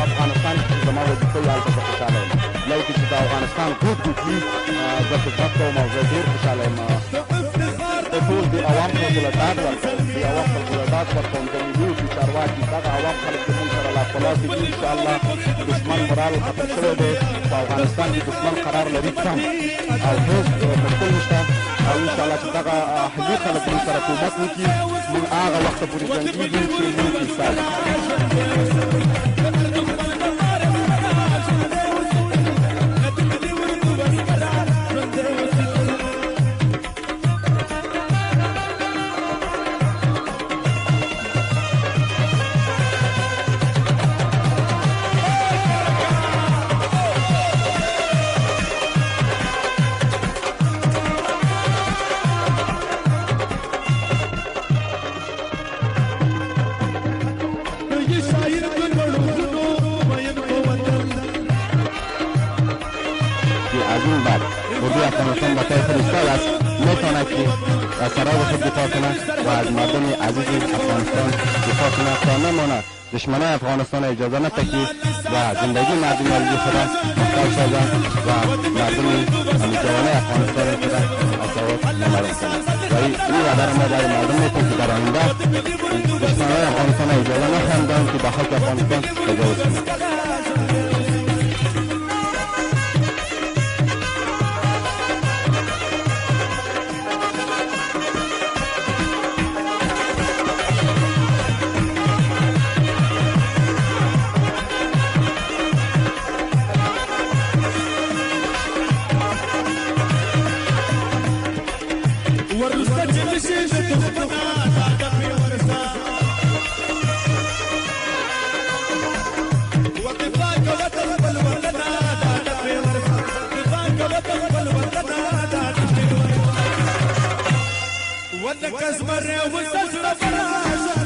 افغانستان کې زما وظیفه یې هلته زه خوشحاله یم یو کې چې د افغانستان ګوټ ګوټ وي زه خدمت کوم او زه ډېر خوشحاله یم ټول د عوام خلکو له ډاډ ورکوم د عوام خلکو له ډاډ ورکوم د ملي چې چارواکي دغه عوام خلک زموږ سره لاس په لاس دي انشاءالله دښمن مورال ختم شوی دی په افغانستان کې دښمن قرار لري کم او هېڅ مشکل نشته او انشاءالله چې دغه اهلي خلک موږ سره کومک وکړي موږ هغه وخته پورې جنګېږو چې موږ حساب افغانستان به طی فرستاد است میتواند که سرای خود دفاع کند و از مردم عزیز افغانستان دفاع کند تا نماند دشمنان افغانستان اجازه ندهد که و زندگی مردم عزیز خود مختل سازند و مردم جوانه افغانستان خود اصابت نمایان کنند و این وعده را ما برای مردم میکنیم که در آینده دشمنان افغانستان اجازه نخواهند داد که به خاک افغانستان تجاوز کنند. ودك ازمر وسجل فراش